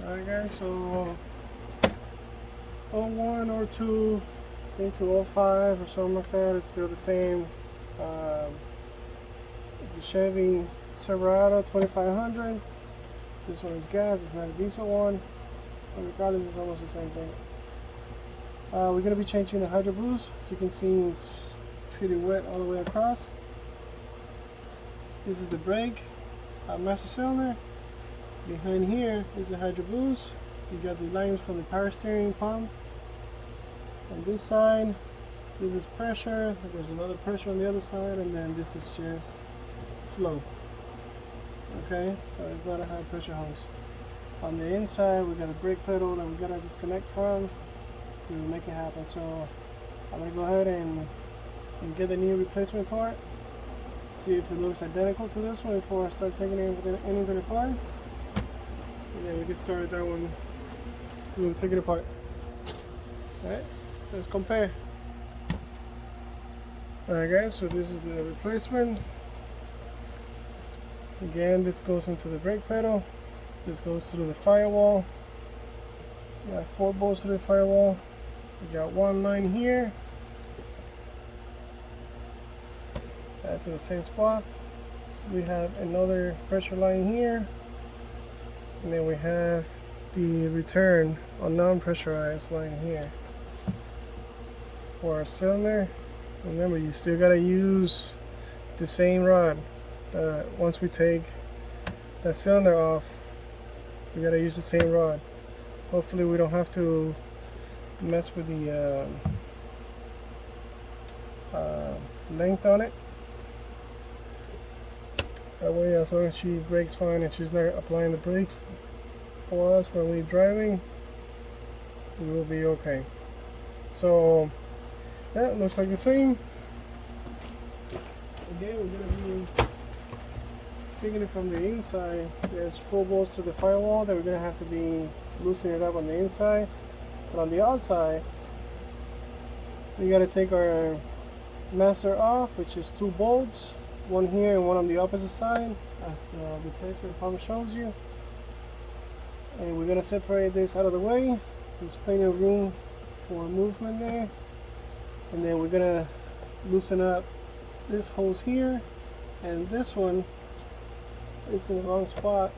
Alright guys, so 01 or 2 into 05 or something like that, it's still the same. It's a Chevy Silverado 2500. This one is gas, it's not a diesel one, but regardless it's almost the same thing. We're going to be changing the hydro boost. As you can see, it's pretty wet all the way across. This is the brake master cylinder. Behind here is the hydro boost. You got the lines from the power steering pump. On this side, this is pressure. There's another pressure on the other side, and then this is just flow. Okay, so it's not a high pressure hose. On the inside, we got a brake pedal that we gotta disconnect from to make it happen. So I'm gonna go ahead and get the new replacement part. See if it looks identical to this one before I start taking anything apart. And then we can start that one. We'll take it apart. Alright, let's compare. Alright guys, so this is the replacement. Again, this goes into the brake pedal. This goes through the firewall. We got 4 bolts through the firewall. We got one line here. That's in the same spot. We have another pressure line here. And then we have the return on non-pressurized line here. For our cylinder, remember you still gotta use the same rod. Once we take that cylinder off, we gotta use the same rod. Hopefully we don't have to mess with the length on it. That way, as long as she brakes fine and she's not applying the brakes for us when we're driving, we will be okay. So yeah, it looks like the same. Again, we're gonna be taking it from the inside. There's 4 bolts to the firewall that we're gonna have to be loosening it up on the inside. But on the outside, we gotta take our master off, which is 2 bolts. One here and one on the opposite side, as the replacement pump shows you. And we're gonna separate this out of the way. There's plenty of room for movement there. And then we're gonna loosen up this hose here, and this one is in the wrong spot,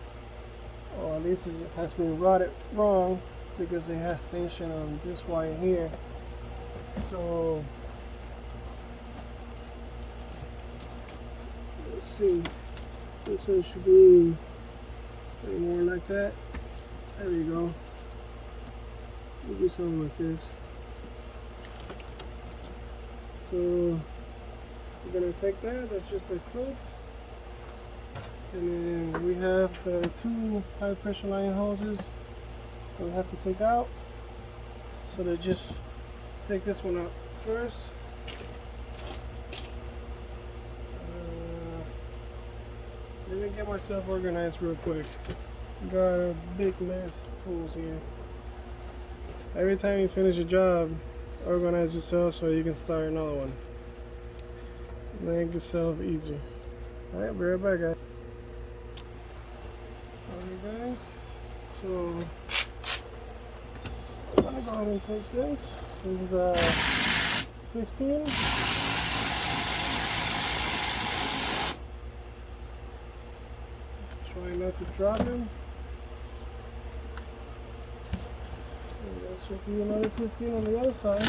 or at least it has been routed wrong because it has tension on this wire here. So let's see, this one should be more like that. There we go. We'll do something like this. So we're gonna take that, that's just a clip. And then we have the 2 high pressure line hoses that we have to take out. So to just take this one out first. Let me get myself organized real quick. Got a big mess of tools here. Every time you finish a job, organize yourself so you can start another one. Make yourself easier. Alright, be right back, guys. Alright guys, so I'm gonna go ahead and take this. This is 15. Try not to drop him. And there should be another 15 on the other side.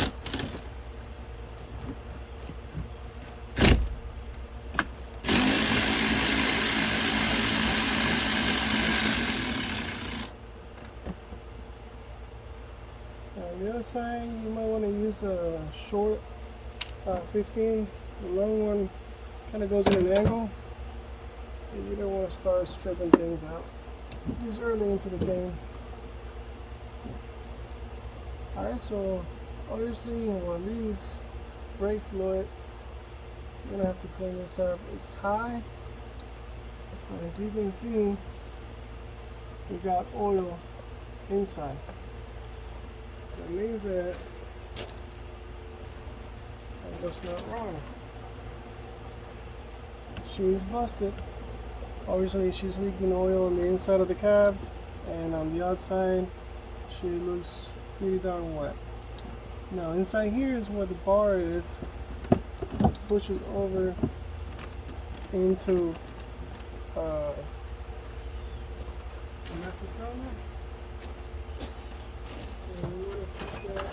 On the other side, you might want to use a short 15. The long one kind of goes in an angle. And you don't want to start stripping things out this early into the game. Alright, so obviously on these brake fluid, you're going to have to clean this up. It's high, and if you can see, we got oil inside. That means that that's not wrong. She is busted. Obviously she's leaking oil on the inside of the cab, and on the outside she looks pretty darn wet. Now inside here is where the bar is, pushes over into the master cylinder. And we want to put that,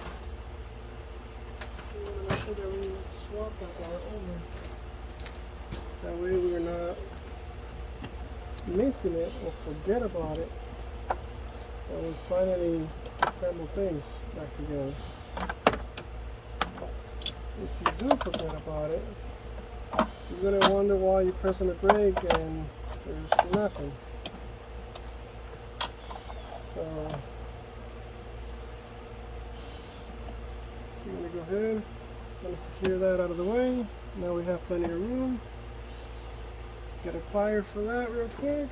we want to make sure that we swap that bar over. That way we're not missing it or forget about it, and we finally assemble things back together. If you do forget about it, you're going to wonder why you're pressing the brake and there's nothing. So we're going to go ahead and secure that out of the way. Now we have plenty of room. Get a plier for that real quick.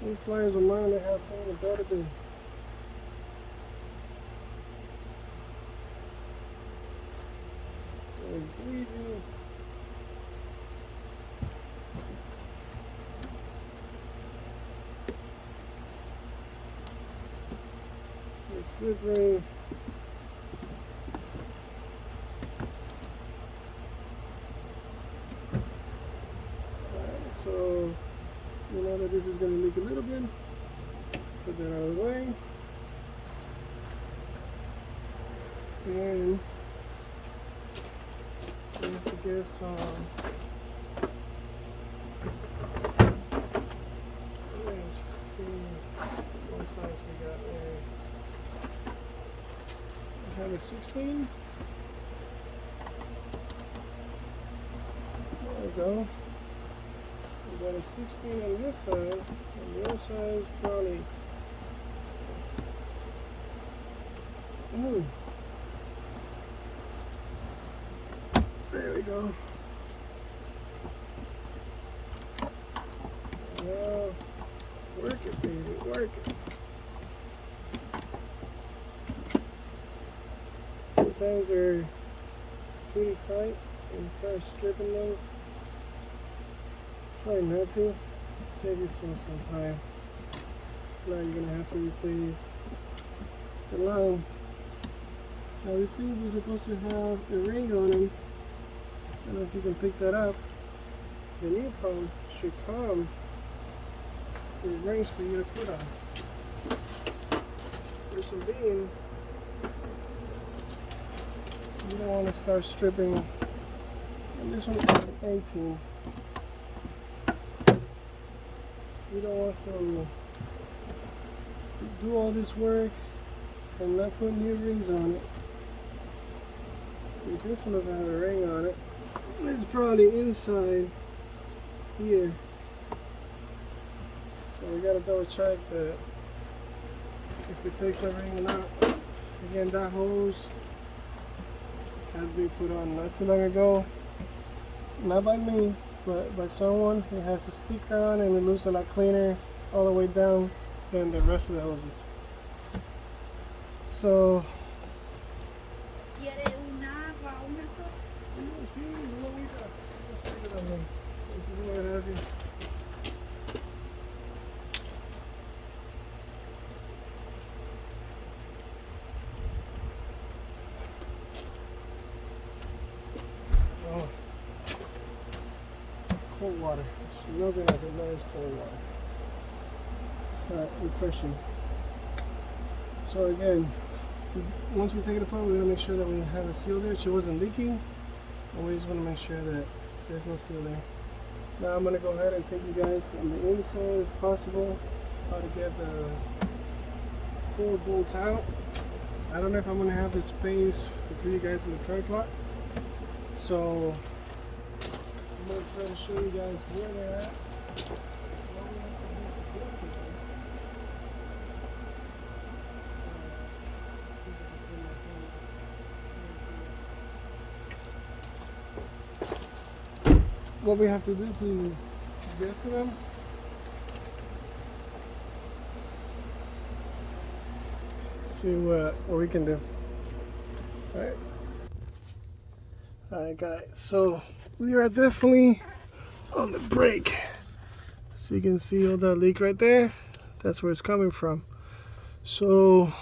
These pliers of mine, they have something better than greasy. It's slippery. Alright, so you know that this is going to leak a little bit. Put that out of the way. And we have to get some wrench. See what size we got there. I have a 16. There we go. We got a 16 on this side, and the other side is probably. There we go. Now, work it, baby, work it. Sometimes they're pretty tight, and you start stripping them. Try not to. Save yourself some time. Now you're gonna have to replace the line. Now these things are supposed to have a ring on them. I don't know if you can pick that up. The new pump should come with rings for you to put on. Reason being, you don't want to start stripping. And this one's 18. You don't want to do all this work and not put new rings on it. See, this one doesn't have a ring on it. It's probably inside here. So we gotta double check that if it takes a ring or not. Again, that hose has been put on not too long ago. Not by me, but by someone. It has a sticker on and it looks a lot cleaner all the way down than the rest of the hoses. So cold water. It's nothing like a nice cold water. Alright, refreshing. So again, once we take it apart, we're going to make sure that we have a seal there. She wasn't leaking, and we just want to make sure that there's no seal there. Now I'm going to go ahead and take you guys on the inside, if possible, how to get the 4 bolts out. I don't know if I'm going to have the space to put you guys in the tripod. So I'm going to try to show you guys where they're at. what we have to do to get to them. See what we can do. Alright guys, so we are definitely on the brake. So you can see all that leak right there. That's where it's coming from. So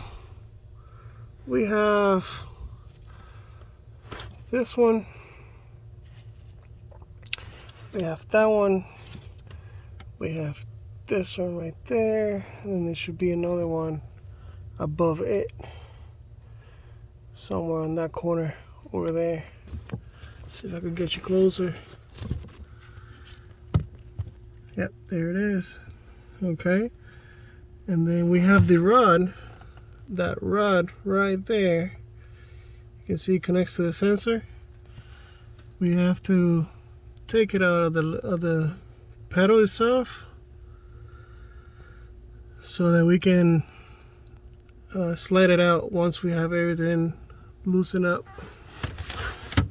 we have this one, we have that one, we have this one right there, and then there should be another one above it, somewhere on that corner over there. See if I can get you closer. Yep, there it is. Okay, and then we have the rod, that rod right there. You can see it connects to the sensor. We have to take it out of the pedal itself so that we can slide it out once we have everything loosened up.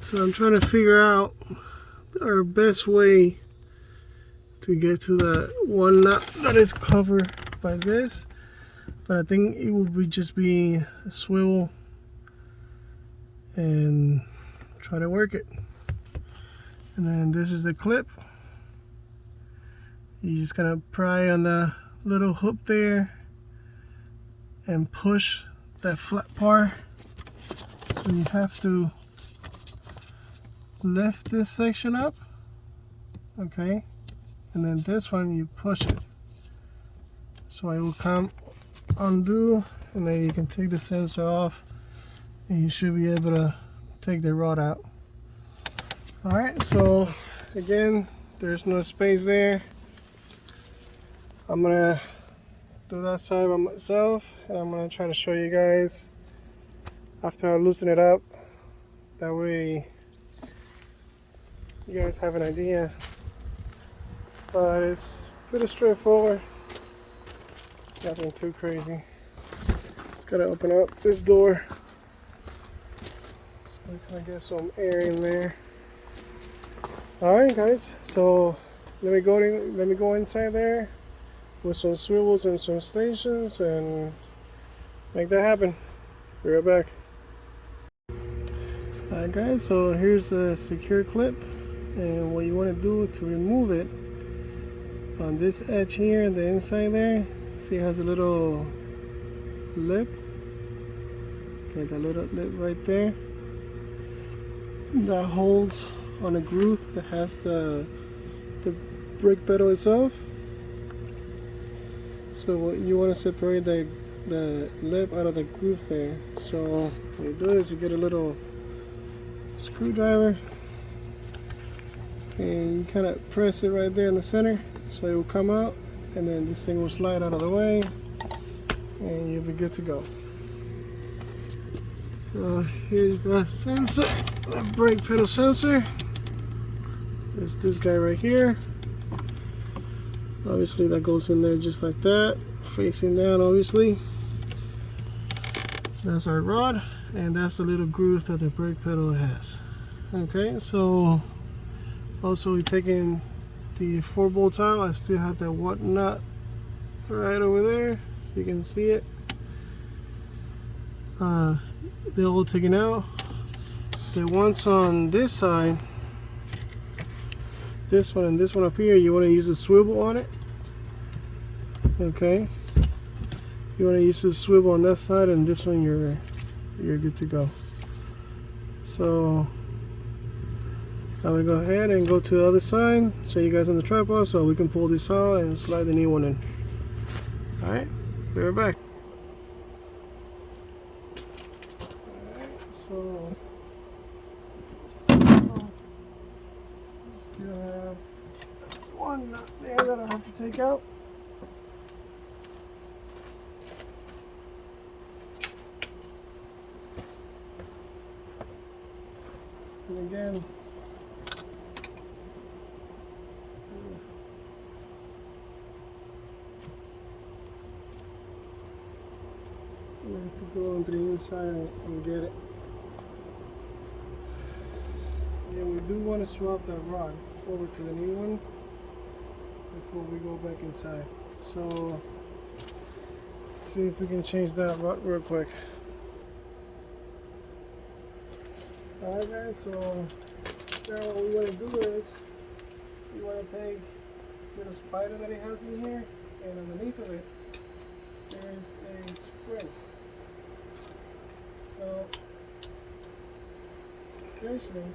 So I'm trying to figure out our best way to get to that one nut that is covered by this, but I think it would be just be a swivel and try to work it. And then this is the clip. You just gonna pry on the little hook there and push that flat part. So you have to lift this section up, okay, and then this one you push it, so it will come undo, and then you can take the sensor off and you should be able to take the rod out. Alright, so again, there's no space there. I'm gonna do that side by myself, and I'm gonna try to show you guys after I loosen it up. That way you guys have an idea. But it's pretty straightforward. Nothing too crazy. Just gotta open up this door so we can get some air in there. Alright guys, so let me go inside there with some swivels and some stations and make that happen. Be right back. Alright guys, so here's a secure clip, and what you want to do to remove it, on this edge here, the inside there, see it has a little lip. Okay, that little lip right there, that holds on a groove that has the brake pedal itself. So what you want to separate the lip out of the groove there. So what you do is you get a little screwdriver and you kind of press it right there in the center, so it will come out, and then this thing will slide out of the way and you'll be good to go. Here's the sensor, the brake pedal sensor. There's this guy right here. Obviously that goes in there just like that, facing down obviously. That's our rod, and that's the little groove that the brake pedal has. Okay, so also we're taking the 4 bolts out. I still have that one nut right over there, you can see it. They're all taken out. The ones on this side, this one and this one up here, you want to use a swivel on it. Okay, you want to use the swivel on that side, and this one you're good to go. So I'm gonna go ahead and go to the other side, show you guys on the tripod so we can pull this out and slide the new one in. Alright, be right back. Alright, so still have one nut there that I have to take out. And again, you have to go on the inside and get it. And we do want to swap that rod. over to the new one before we go back inside. So see if we can change that real quick. Alright guys, so now what we want to do is we want to take this little spider that it has in here, and underneath of it there is a spring. So essentially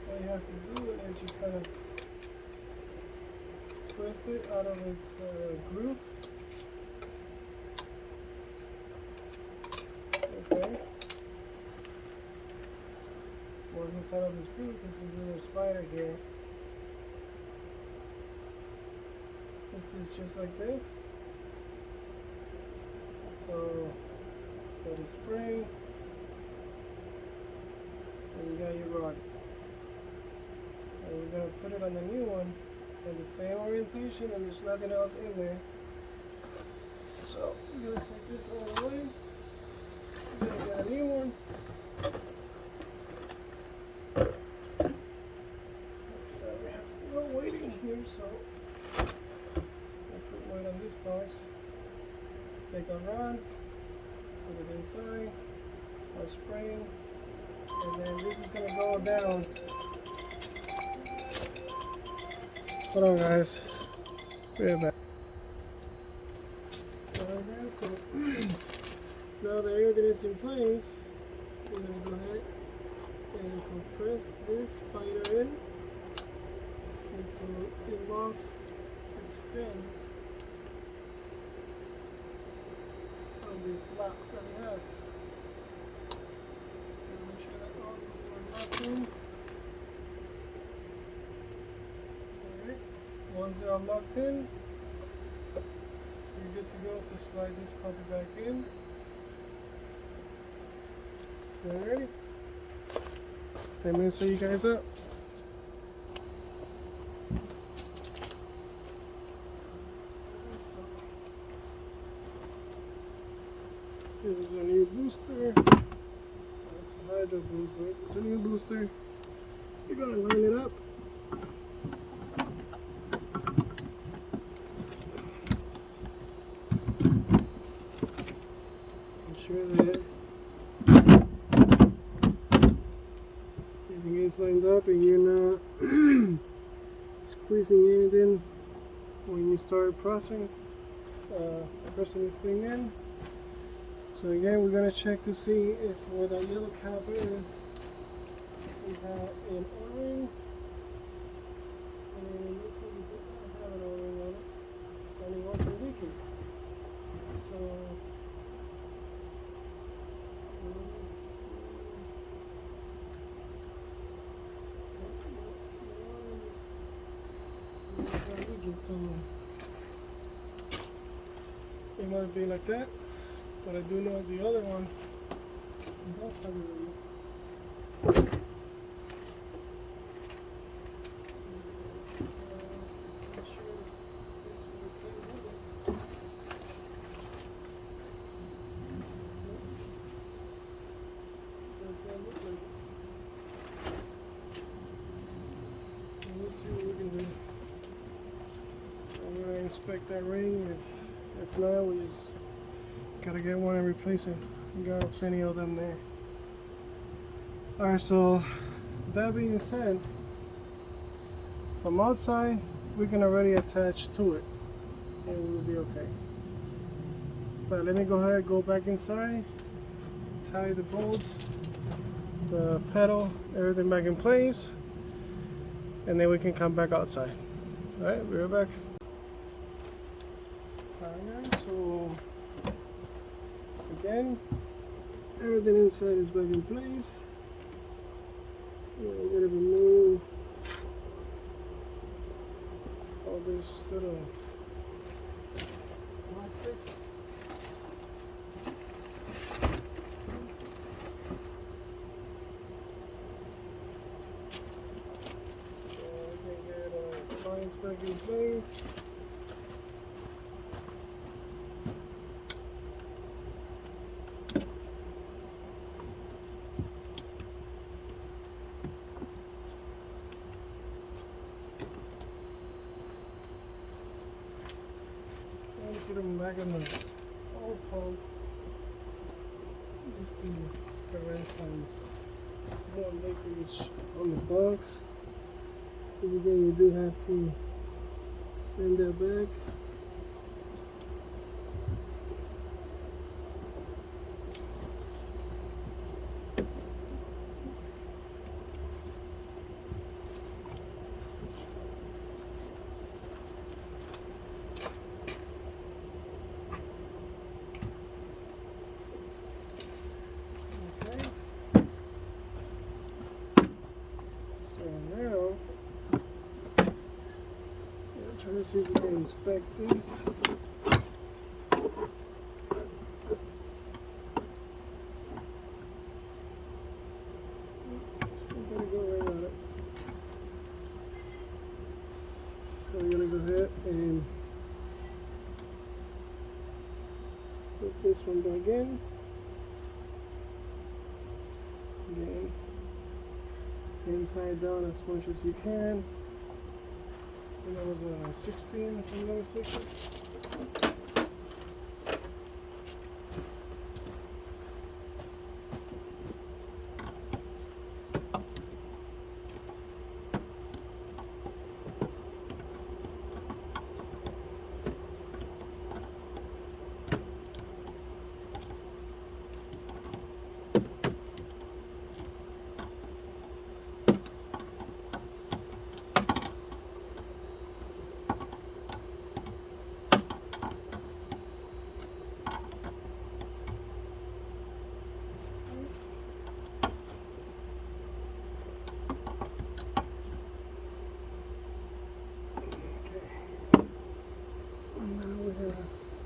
what you have to do is just kind of twist it out of its groove. Okay. Once inside of this groove, this is a little spider here. This is just like this. So got a spring, and you got your rod. And we're gonna put it on the new one in the same orientation, and there's nothing else in there. So we're gonna take this one away. We're gonna get a new one. We have no weighting here, so I'll put weight on this box. Take our rod, put it inside, our spring, and then this is gonna go down. Hold on guys, we're back. Alright guys, so now that everything is in place, we're gonna go ahead and compress this spider in until it locks its fins on this lock that it has. So make sure that all these are locked in. Alright, once they are locked in, you're good to go to slide this puppy back in. Alright, let me show you guys up. This is a new booster. It's a hydro boost, but it's a new booster. You're gonna line it up. Make sure that everything is lined up and you're not squeezing anything when you start pressing this thing in. So again, we're going to check to see if where that yellow cap is, we have an O-ring, and it looks like we do not have an O-ring on it, and it wasn't leaking. So it might be like that. But I do know the other one does have a remote. So let's see what we can do. I'm going to inspect that ring. If not, we just gotta get one and replace it. We got plenty of them there. Alright, so that being said, from outside we can already attach to it and we will be okay. But let me go ahead, go back inside, tie the bolts, the pedal, everything back in place, and then we can come back outside. Alright, we'll be right back. Alright guys, so again, everything inside is back in place. We're going to remove all this little plastics. So we can get our lines back in place. back of the oil pump just to prevent some more leakage on the box. Again, you do have to send that back. Let's see if we can inspect these. Still gotta go right on it. So we're gonna go ahead and put this one back in. Again, and tie it down as much as you can. And that was a 16, if I'm not mistaken.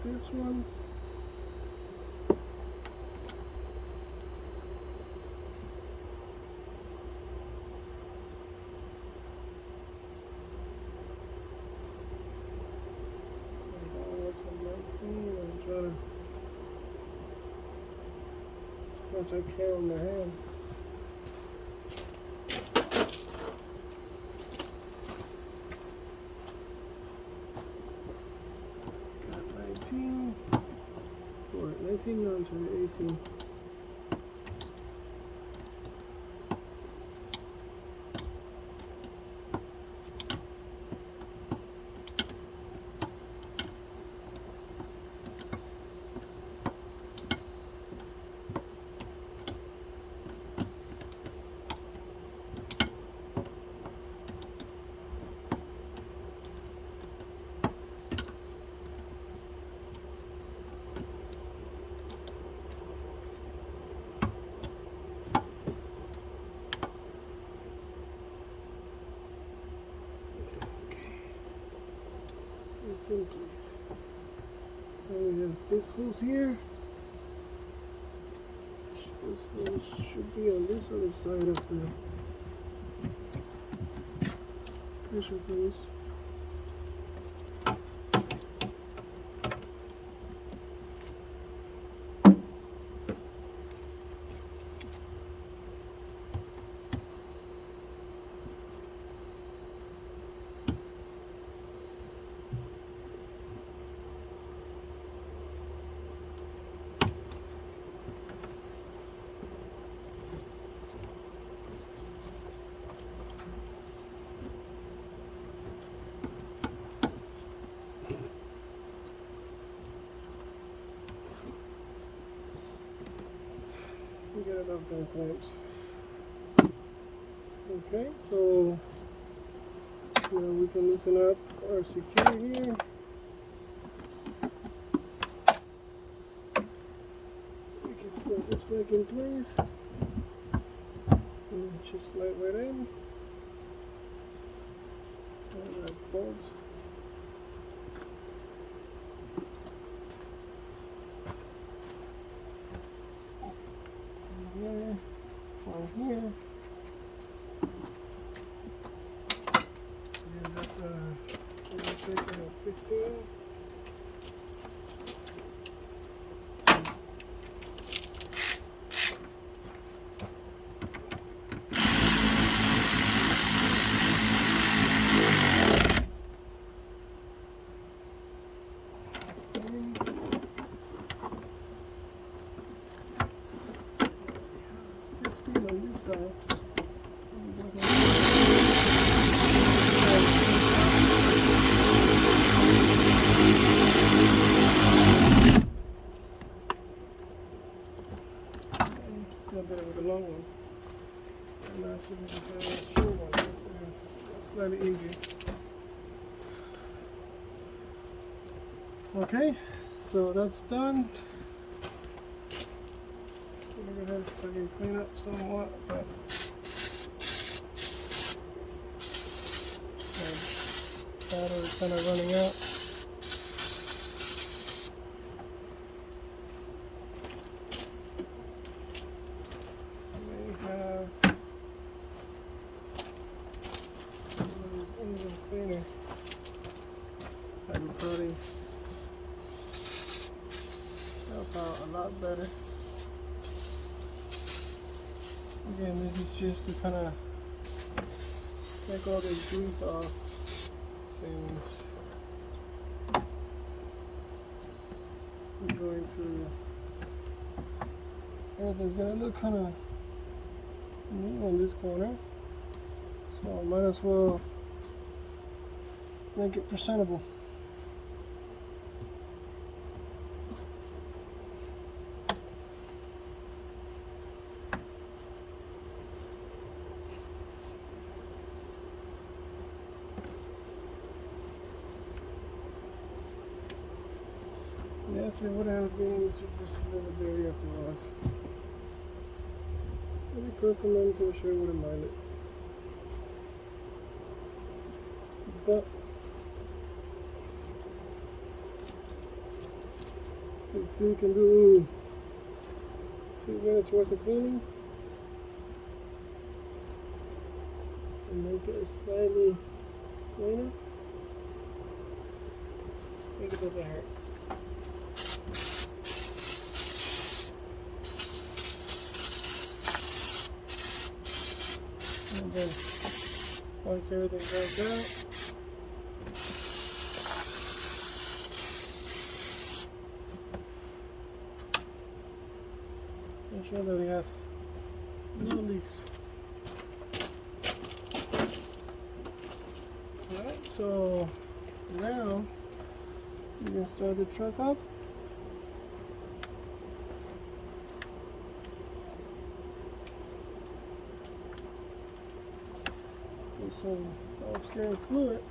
This one. That's a 19. I'm trying to as much as I can on my hand. Or 19, no, I'm sorry, 18. It's in place. And we have this hose here. This hose should be on this other side of the pressure hose. Get it up there times. Okay, so now we can loosen up our security here. We can put this back in place and just slide right in. And that bolts. Here, one here. And that's a 15. Okay. on this side. Still a bit of a long one. And now should be a short one. Yeah, slightly easier. Okay, so that's done. I'm gonna go ahead if I can clean up somewhat, but my battery's kind of running out. We have engine cleaner. I'd probably help out a lot better. Again, this is just to kind of take all the grease off things. I'm going to, everything's going to look kind of neat on this corner, so I might as well make it presentable. Yes, it would have been just a little dirty as it was. But because I'm not so sure I wouldn't mind it. But if you can do 2 minutes worth of cleaning and make it slightly cleaner, I think it doesn't hurt. And then once everything dries out, make sure that we have no leaks. Alright, so now you can start the truck up. Some steering fluid.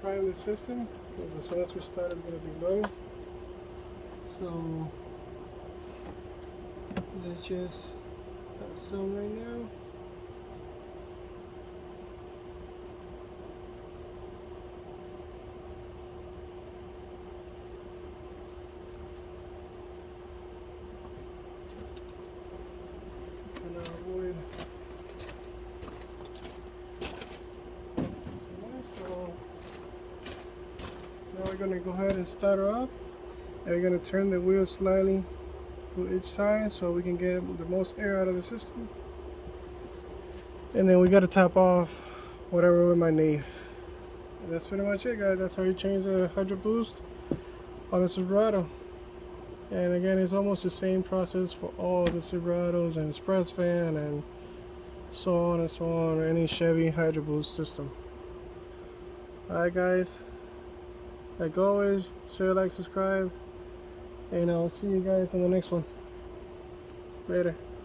Prime the system, because as soon as we start it's going to be low. So let's just add some right now. Avoid. So now we're going to go ahead and start her up, and we're going to turn the wheel slightly to each side so we can get the most air out of the system, and then we got to top off whatever we might need. And that's pretty much it, guys. That's how you change the hydro boost on the Silverado. And again, it's almost the same process for all the Silverados and express fan and so on and so on, any Chevy hydro boost system. Alright guys, like always, share, like, subscribe, and I'll see you guys in the next one. Later.